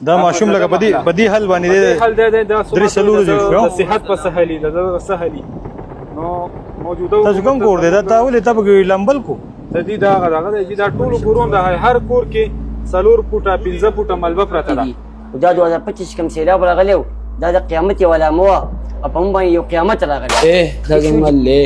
دا ماشوم لکه بدی حل باندې حل دی دا درې سلور جوړ شو د صحت په سهلي د سهلي نو موجوده تاسو کوم کور دی دا تاول ته به لمبل کو د دې دا غره دا ټول کورون د هر کور کې سلور فوټه 15 فوټه ملبه پرته ده دا 2025 کوم سیلاب راغلی دا د قیامت یو علامه وه او په موږ باندې یو قیامت راغلی دا زموږ الله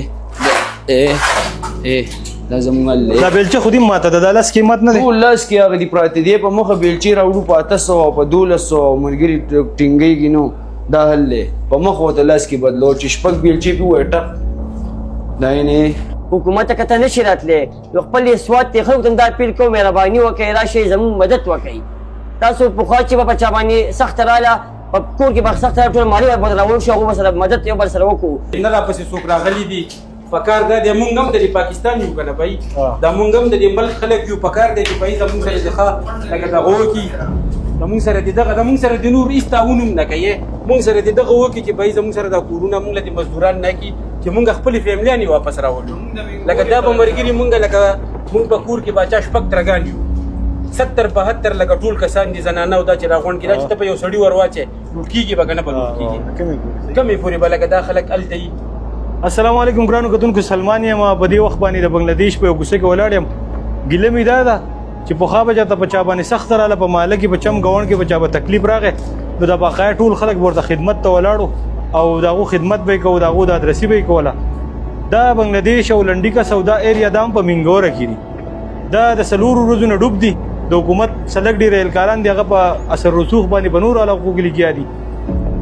دا زموږ الله دا بیلچه خو دې ماته د لاس قیمت نه دی ټول لاس کې هغه دي پراته دي په مخه بیلچې راوړو په 800 او په 1200 ملګري ټینګېږي نو دا حل دی په مخ ورته لاس کې بدلو چې شپږ بیلچې پې ووایه ټک دا یعنې حکومت ته کته نشي راتلی نو خپل سواد ته خلکو ته دا اپیل کوم مهرباني وکړئ راشئ زموږ مدد وکړئ تاسو پخوا چې به په چا باندې سخته راغله په کور کې به سخته ټول مالي به راوړ شو هغو به سره مدد یو بل سره وکړو نه راپسې څوک راغلي دي پکار دا دی مونږ هم د پاکستان یو که نه بهی دا مونږ هم د دې ملک خلک یو پکار دی چې بهی زمونږ سره د ښه لکه دغه وکړي زمونږ سره د دغه زمونږ سره د نور هېڅ تعاون هم نه کوي مونږ سره د دغه وکړي چې بهی زمونږ سره دا کورونه مونږ له دې مزدوران نه کړي چې مونږ خپلې فیملیانې واپس راوړو لکه دا به ملګري مونږ لکه مونږ په کور کې باچا شپږ ترګان یو 70-72 لکه ټول کسان دي زنانه او دا چې راغونډ کړي دا چې ته په یو سړي ور واچې لوټ کېږي به که نه به لوټ کېږي کمې پورې به لکه دا خلک هلته وي. السلام علیکم ګرانو کتونکو سلمان یم په دې وخت باندې د بنگلادیش په یو کوڅه کې ولاړ یم ګیله مې دا ده چې پخوا به چاته په چا باندې سخته راغله په ماله کې په چم ګاونډ کې به چا به تکلیف راغی نو دا باقاعده ټول خلک به ورته خدمت ته ولاړو او د هغو خدمت به یې کوو د هغو د ادرسي به یې کوله. دا بنگلادیش او لنډي کا سودا ایریا دا هم په منګوره کې دي دا د څلورو ورځو نه ډوب دي د حکومت سلګ ډېر اهلکاران دي هغه په اثر رسوخ باندې په نورو علاقو کې لګیا دي.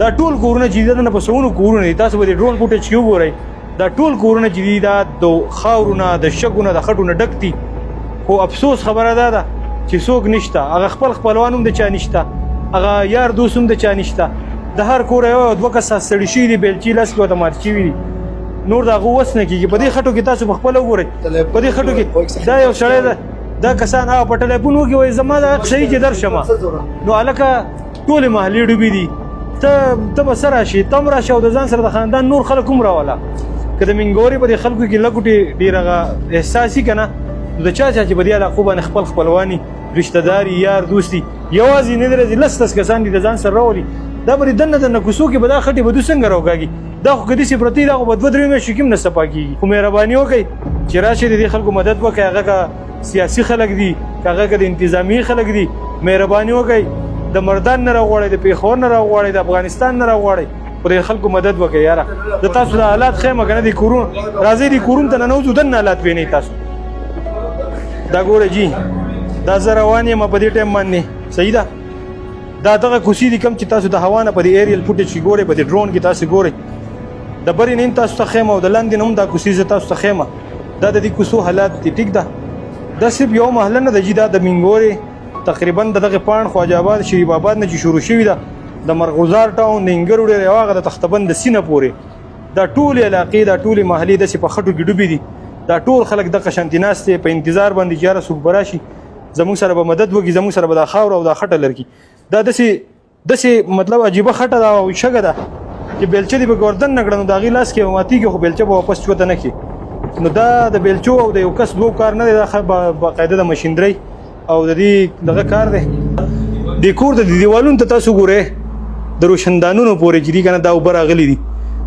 دا ټول کورونه چې دي نه په سونو کورونه دي تاسو به د ډرون فوټیج کې وګورئ دا ټول کورونه چې دي دا د خاورونه د شګو نه د خټو نه ډک دي خو افسوس خبره دا ده چې څوک نشته هغه خپل خپلوان هم د چا نشته هغه یار دوست هم د چا نشته د هر کور یو دوه کسه ستړي شوي دي بیلچې لاس کې ورته مات شوي دي نور د هغو وس نه کېږي په دې خټو کې تاسو په خپله وګورئ په دې خټو کې دا یو سړی ده دا کسان هغه په ټلیفون وکړي وایي زما دا صحیح چې درشمه نو هلکه ټولې محلې ډوبې دي ته به څه راشي ته هم راشي او د ځان سره د خاندان نور خلک هم راوله که د منګورې په دې خلکو کې لګوټې ډېر هغه احساسي که نه نو د چا چې په دې علاقو باندې خپل خپلواني رشته داري یار دوستي یوازې نه درځي لس کسان دي د ځان سره راولي دا به دننه د کوڅو کې به دا خټې به دوی څنګه راوکاږي دا خو که داسې پرتې دا خو به 2-3 میاشتې کې هم نه صفا کېږي خو مهرباني وکړئ چې راشئ د دې خلکو مدد وکړئ هغه که سیاسي خلک دي که هغه که د انتظامي خلک دي مهرباني وکړئ د مردان نه راغواړئ د پېښور نه راغواړئ د افغانستان نه راغواړئ خو د خلکو مدد وکړئ یاره د تاسو د حالات ښیم که نه دي کورونه راځئ دې کورونو ته ننوځو دننه حالات وینئ تاسو دا ګوره جي دا زه روان یم په دې ټایم باندې صحیح ده دا دغه کوڅې دي کوم چې تاسو د هوا نه په دې ایریل فوټیج کې ګورئ په دې ډرون کې تاسو ګورئ د برې نه هم تاسو ته ښیم او د لاندې نه هم دا کوڅې زه تاسو ته ښیم دا د دې کوڅو حالات دي ټیک ده دا صرف یو محله نه ده جي دا د منګورې تقریبا د دغه پاڼ خواجه آباد شریف آباد نه چې شروع شوي ده د مرغوزار ټاون د انګرو ډېر یو هغه د تختبند د سینه پورې دا ټولې علاقې دا ټولې محلې داسې په خټو کې ډوبې دي دا ټول خلک دغه شانتې ناست دی په انتظار باندې چې یاره څوک به راشي زموږ سره به مدد وکړي زموږ سره به دا خاوره او دا خټه لرګي دا داسې مطلب عجیبه خټه ده او شګه ده چې بیلچه دې به ګردن نه کړه نو د هغې لاس کې به ماتېږي خو بیلچه به واپس چوته نه کړي نو دا د بیلچو او د یو کس دوه کار نه دی دا باقاعده د مشیندرۍ او د دې دغه کار دی د کور د دیوالونو ته تاسو ګورئ د روشندانونو پورې چې دي که نه دا اوبه راغلي دي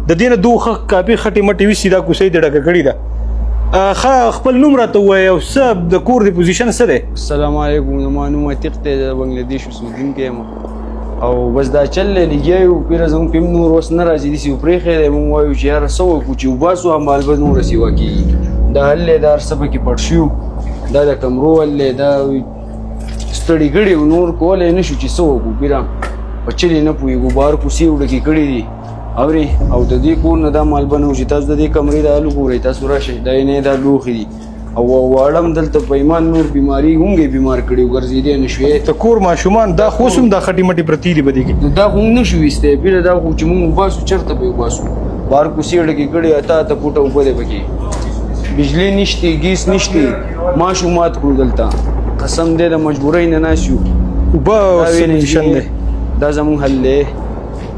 د دې نه دوه کاپي خټې مټې ویسي دا کوڅه یې د ډکه کړې ده خپل نوم راته ووایه او څه د کور د پوزیشن څه دی السلام علیکم زما نوم عتیق دی د بنګلادیش اوسېدونکی یم او بس دا چل دی لګیا یو پیره زموږ پې هم نور اوس نه راځي داسې وپرېښی دی موږ وایو چې یاره څه وکړو چې وباسو همال به نوره سیوا کېږي دا حل دی دا هر څه پکې پټ شوي دا د کمرو حل دی دا ستړي کړي و نور کولی نه شو چې څه وکړو پیره په چلې نه پوهېږو بهر کوڅې وډکې کړي دي اورې او د دې کور نه دا مالبه نه و چې تاسو د دې کمرې دا حال وګورئ تاسو راشئ دا یې نه دا لوښي دي او واړه هم دلته په ایمان نور بیماري هونګې بیمار کړي و ګرځېدی نه شوې د کور ماشومان دا خو اوس هم دا خټې مټې پرتې دي په دې کې دا خو نه شو ویستی پیره دا خو چې مونږ وباسو چېرته به یې وباسو بهر کوڅې ډکې کړي اته فوټه اوبه دی پکې بجلی نشته ګیس نشته ماشومات کړو دلته قسم دی د مجبورۍ نه ناست یو اوبه پوزیشن دی دا زموږ حل دی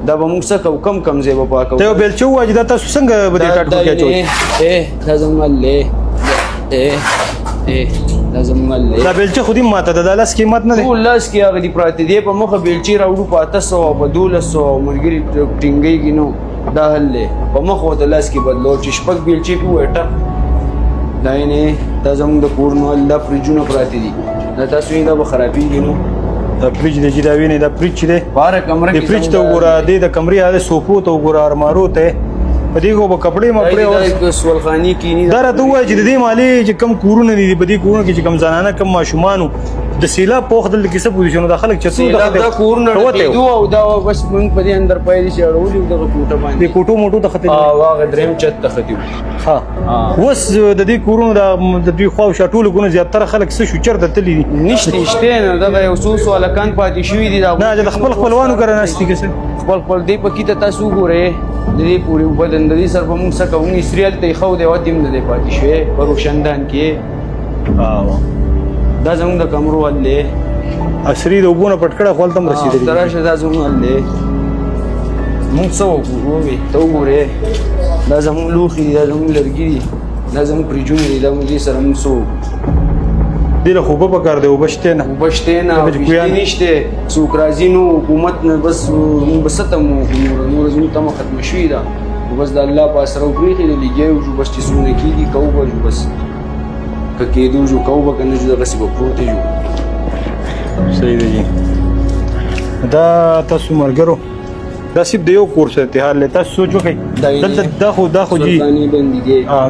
دا به موږ څه کوو کم ځای به پاکوو ته یو بیلچه ووایه چې دا تاسو څنګه به دې ټاټ کې اچوئ دا زموږ حل دی دا زمونږ حل دی دا بیلچه خو دې ماته ده دا لاس قیمت نه دی ټول لاس کې هغه دي پراته دی په مخه بیلچې راوړو په 800 په 1200 ملګري ټینګۍ کې نو دا حل دی په مخه ورته لاس کې بدلو چې شپږ بیلچې پې وویټه دا یعنې دا زمونږ د کور نو حل دا فریجونه پراته دي دا تاسو یې دا به خرابېږي نو دا فریج دی چې دا وینې دا فریج چې دی په هره کمره د کې فریج ته وګوره دې د کمرې هغه صوفو ته وګوره ارمارو ته په دې کو به کپړې مپړې دا سولخاني کې دا راته ووایه چې د دې مالې چې کم کورونه دي په دې کورونو کې چې کم زنانه کم ماشومانو د سیلاب پوخ دلته کې څه پوزیشن دا خلک چتو دا کورونه ډکېدو او دا بس موږ په دې اندر پای دي چې اړولي دغه کوټه باندې د کوټو موټو ته ختم هغه دریم چت ته ختم ها اوس د دې کورونو د دوی خو شټولو ګونه زیاتره خلک څه شو چرته تللی دي نشته شته نه دغه یو څو سوالکان پاتې شوي دي دا نه د خپل خپلوانو کړه نشتی کې خپل دې په کې ته تاسو ګورئ د دې پورې بدن د دې سر په موږ څه کوو اسرائیل ته خو دی وتیم نه دی پاتې شوی په روشندان کې دا زموږ د کمرو ولې عصري د وګونه پټکړه خپل تم رسیدلی تراشه دا زموږ ولې موږ څه وګورو ته وګورئ دا زموږ لوخي دا زموږ لرګي دي دا زموږ پرجونه دي دا موږ سره موږ څه ډیره خوبه پکار دی وبشته نه وبشته نه وبشته نشته څوک راځي نو حکومت نه بس بستم نور زموږ تمه ختم شوې ده بس د الله په اسره وګړي د لګي جو بس چې سونه کیږي کوو جو بس کېدو جو کوو کنه جو دغه سی په پروت جو صحیح دی دا تاسو مرګرو دا سیب د یو کورس اتحاد له تاسو سوچو کوي دلته دا خو جی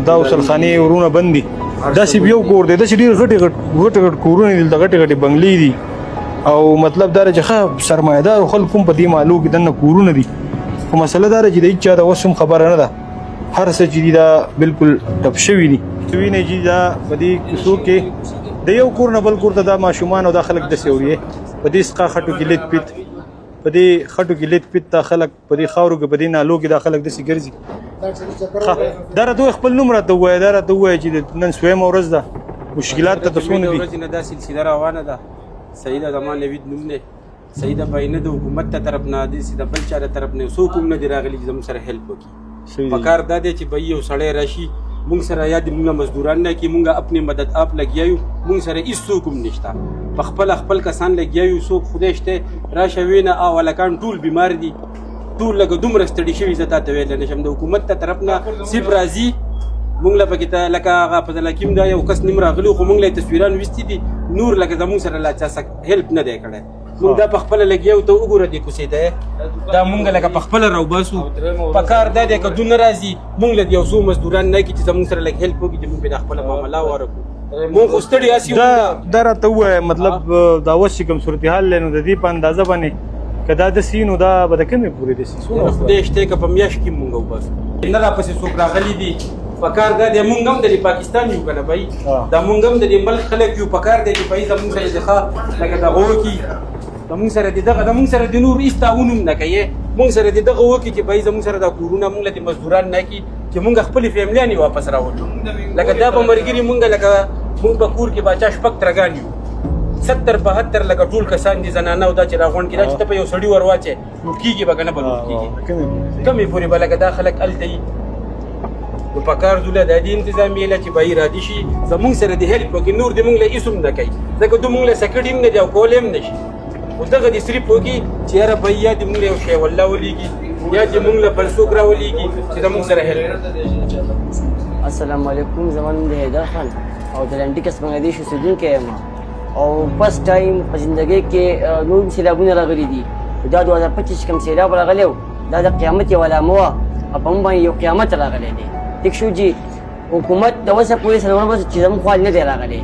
دا وسلخانی ورونه بندي دا سیب یو کور دی دا چې ډیر غټ کورونه دي د غټ بنگلې دي او مطلب دا چې سرمایدار خلک کوم په دې مالو کې دنه کورونه دي خو مسله دا چې د چا د وسم خبره نه ده هر څه چې دا بالکل ټپ شوی دي ویني چې دا په دې کیسو کې د یو کور نه بل کور ته دا ماشومان او د خلک د سیوري په دې سقا خټو کې لیت پیت په دې خټو کې لیت پیت د خلک په دې خاورو کې په دې نالو کې د خلک د سیګرځي دا راته خپل نوم راته وای دا راته وای چې نن سویم ورځ ده مشکلات ته تاسونه دي ورځ نه دا سلسله روانه ده سید زمان نوید نوم نه سید باینه د حکومت ته طرف نه دي سید بل چا طرف نه سو کوم نه دی راغلی چې زموږ سره هیلپ وکړي پکار دا دی چې به یو سړی راشي مونږ سره یا د مونږ مزدوران نه کی مونږ خپل مدد اپ لګیایو مونږ سره هیڅ څوک هم نشته په خپل کسان لګیایو څوک خدای شته راشه وینه او ولکان ټول بیمار دي ټول لکه دومره ستړي شوي زه تاته ویلی نشم د حکومت ته طرف نه صرف راځي مونږ له پکې ته لکه هغه په دلکیم دا یو کس نیم راغلی خو مونږ له تصویران ویستي دي نور لکه زمونږ سره لا چا هیلپ نه دی کړی مونږ دا په خپل لګیو ته وګوره دې کوڅې ده دا مونږ لکه په خپل راوباسو په کار دا دی که دون راځي مونږ له یو څو مزدوران نه کړي چې زمونږ سره لږ هیلپ وکړي چې مونږ پرې خپله معامله ورکړو مونږ خو ستړي هسې دا راته ووایه مطلب دا اوس چې کوم صورتحال دی نو د دې په اندازه باندې که دا داسې نو دا به د کومې پورې داسې خدای شته که په میاشت کې مونږ وباسو نه راپسې څوک راغلي دي په کار دا دی مونږ هم د پاکستان یو که نه بهی دا مونږ هم د دې ملک خلک یو په کار دی چې بهی زمونږ سره د ښه لکه دغه وکړي زمونږ سره د مونږ سره د نور هېڅ تعاون هم نه کوي مونږ سره د دغه وکړي چې بهی زمونږ سره دا کورونه مونږ له د مزدوران نه کړي چې مونږ خپلې فیملیانې واپس راوړو لکه دا به ملګري مونږ لکه مونږ په کور کې باچا شپږ ترګان یو 70-72 لکه ټول کسان دي زنانه او دا چې راغونډ کړي دا چې ته په یو سړي ور واچې لوټ کېږي به که نه به لوټ کېږي کمې پورې به لکه دا خلک هلته وي نو په کار زوله د دې انتظامیې له چې بهی رادي شي زمونږ سره د هیلپ وکړي نور د مونږ له هېڅ هم نه کوي ځکه دوی مونږ له سکډ هم نه دي او کولی هم نه شي خو دغه دې صرف وکړي چې یاره بهی یا د مونږ له یو شی والله ولېږي یا د مونږ له بل څوک راولېږي چې زمونږ سره هیلپ السلام علیکم زما نوم دی حیدر خان او د لنډیکس بنګلادیش اوسېدونکی یم او فرست ټایم په زندګۍ کې نور سیلابونه راغلي دي دا 2025 کوم سیلاب راغلی و دا د قیامت یوه علامه وه او په موږ باندې یو قیامت راغلی دی ټیک شو جي حکومت د وسه پورې سره وربس چې زموږ خوا نه دی راغلی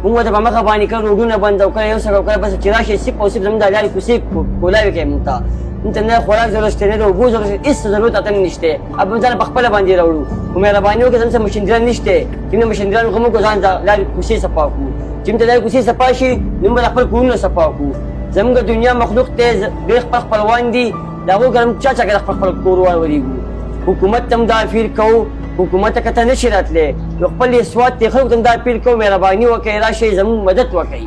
موږ ته په مخه باندې کړ روډونه بند او کړه یو سره وکړه بس چې راشي سیپ او سیپ زموږ د لارې کوڅې کولاوې کوي موږ ته موږ ته نه خوراک ضرورت شته نه د اوبو ضرورت شته هېڅ ضرورت اته نشته اب موږ ځان په خپله باندې راوړو خو مهرباني وکړه زموږ سره مشندران نشته چې نه مشندران خو موږ ځان د لارې کوڅې صفا کړو چې موږ ته لارې کوڅې صفا شي نو موږ خپل کورونه صفا کړو زموږ دنیا مخلوق ته ډېر خپل خپلوان دي د هغو ګرم چا چا خپل کور ورولېږو حکومت ته هم دا اپیل کوو حکومت ته کته نشي راتلی نو خپل هېڅوات دی خلکو ته هم دا اپیل کوو مهرباني وکړئ راشئ زموږ مدد وکړئ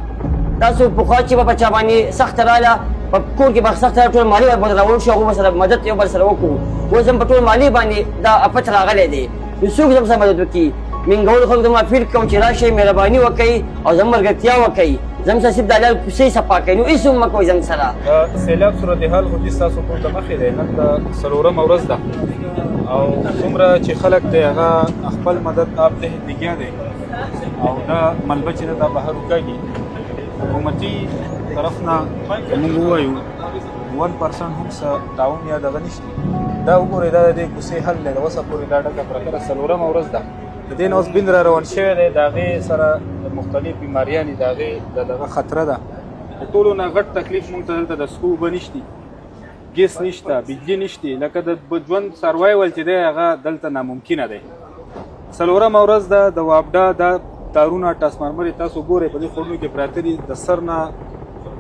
تاسو پخوا چې به په چا باندې سخته راغله په کور کې به سخته ټول مالي ورباندې راوړل شو هغو به سره مدد یو بل سره وکړو اوس هم په ټول مالي باندې دا افت راغلی دی نو څوک زموږ سره مدد وکړي منګول خلکو ته ما اپیل کوم چې راشئ مهرباني وکړئ او زموږ ملګرتیا وکړئ زموږ سره صرف د حلال کوڅې صفا کوئ نو هېڅ هم مه کوئ زموږ سره د سیلاب صورتحال خو دې ستاسو کور ته مخې دی نن د 4مه ورځ ده او څومره چې خلک دی هغه خپل مدد آپ ته لګیا دی او دا ملبه چې ده دا بهر وکاږي حکومتي طرف نه که موږ ووایو 1% هم څه تعاون یا دغه نشته دا وګورئ دا د دې کوڅې حل دی د اوسه پورې دا ډکه پرته ده 4مه ورځ ده د دې نه اوس بند را روان شوی دی د هغې سره مختلف بیماریانې د هغې د دغه خطره ده د ټولو نه غټ تکلیف مونږ ته دلته د څښو اوبه نشتي ګیس نشته بجلي نشتي لکه د ژوند سروایول چې دی هغه دلته ناممکنه دی 4مه ورځ ده د وابډا دا تارونه ټرانسفارمر تاسو ګورئ په دې خونو کې پراته دي د سر نه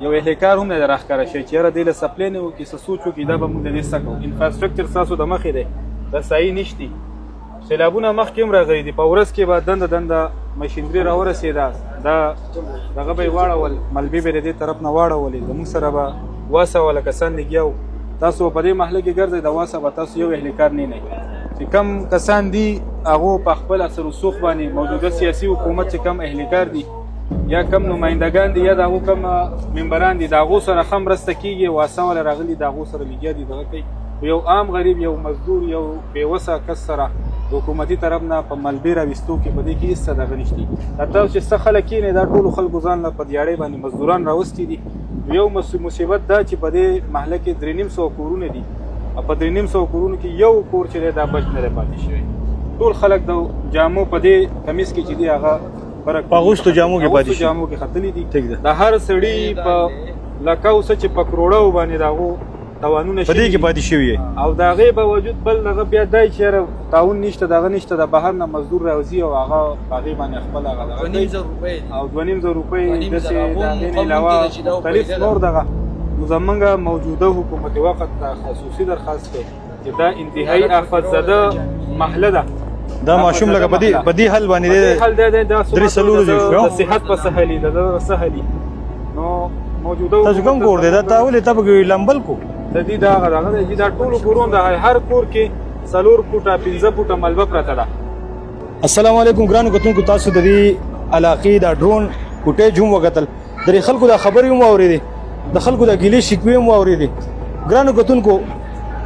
یو اهلکار هم نه دی راښکاره شوی چې یاره دې له سپلی نه وکړي څه سوچ وکړي دا به مونږ د دې څه کوو انفراسټرکچر ستاسو د مخې دی دا صحیح نشتي سیلابونه مخکې هم راغلي دي په ورځ کې به دنده مشینري راورسېده دا دغه به یې واړول ملبې به د دې طرف نه واړولې زموږ سره به واسوله کسان لګیا وو تاسو په دې محله کې ګرځئ د واسه به تاسو یو اهلکار نه چې کم کسان دي هغو په خپل اثر رسوخ باندې موجوده سیاسي حکومت چې کم اهلکار دي یا کم نمایندګان دي یا د هغو کم ممبران دي د هغو سره ښه مرسته کېږي واسه وله راغلي د هغو سره لګیا دي دغه کوي یو عام غریب یو مزدور یو بېوسه کس سره د حکومتي طرف نه په ملبې راویستو کې په دې کې هېڅ څه دغه نشتي دا تاسو چې څه خلک کښېنئ دا ټولو خلکو ځان له په دیاړۍ باندې مزدوران راوستي دي یو مصیبت دا چې په دې محله کې 350 کورونه دي او په 350 کورونو کې یو کور چې دی دا بچ نه دی پاتې شوی ټول خلک د جامو په دې کمیس کې چې دی هغه په اغوستو جامو کې پاتې شوي جامو کې ختلي دي د هر سړي په لکاو څه چې په کروړو باندې د هغو توانونه په دې کې پاتې شوي او د هغې باوجود بل دغه بیا دی چې یاره تعاون نشته دغه نشته د بهر نه مزدور راوځي او هغه په هغې باندې خپل هغه دغه او 2,500 روپۍ داسې د هغې نه علاوه مختلف نور دغه نو زمونږ موجوده حکومت وقت ته خصوصي درخواست دی چې دا انتهایي آفت زده محله ده دا ماشوم لکه په دې حل باندې حل دی دا درې څلور ورځې شو د صحت په سهلي د سهلي نو موجوده تاسو کوم کور دی دا تا ولې ته پکې لمبل کو د دې دغه دی دا ټولو کورونه د هر کور کې 4 فوټه 15 فوټه ملبه پرته ده السلام علیکم ګرانو کتونکو تاسو د دې علاقې دا ډرون فوټیج هم وکتل د خلکو دا خبرې هم واورېدې د خلکو دا ګیلې شکوې هم واورېدې ګرانو کتونکو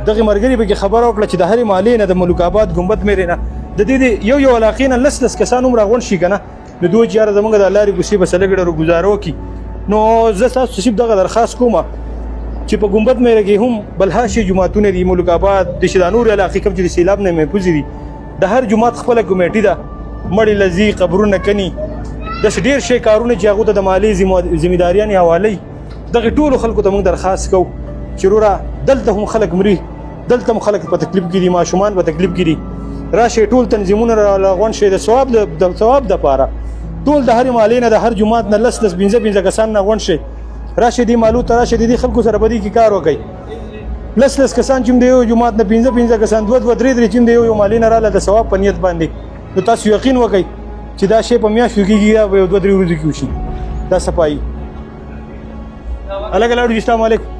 دغه مرګري به خبر وکړه چې د هرې محلې نه د ملک آباد ګمبد مېرې نه د دې یو علاقې نه لس کسان هم راغونډ شي که نه نو دوی چې یاره زموږ د لارې کوڅې به څه لږ ګزاره وکړي نو زه تاسو صرف دغه درخواست کوم چې په ګمبد مېره کې هم بلها شي جوماتونه دي ملک آباد د نور علاقې کوم چې د سیلاب نه محفوظ دي د هر جومات خپله کمیټي ده مړې لځي قبرونه کني داسې ډېر شی کارونه چې هغو ته د مالي ذمهداریانې حوالوي دغې ټولو خلکو ته موږ درخواست کوو چې وروره دلته هم خلک مري دلته هم خلک په تکلیف کې دي ماشومان په تکلیف کې دي راشئ ټول تنظیمونه راغونډ شئ د ثواب دپاره ټول د هرې محلې نه د هر جومات نه 10 15 کسان نه غونډ شئ راشئ دې محلو ته راشئ د دې خلکو سره په دې کې کار وکړئ 10 کسان چې د یو جومات نه 15 کسان 2 3 چې د یو محلې نه راله د ثواب په نیت باندې نو تاسو یقین وکړئ چې دا شی په میاشتو کې کېږي یا په 2 3 ورځو کې وشي دا صفایي الګ لاړو السلام علیکم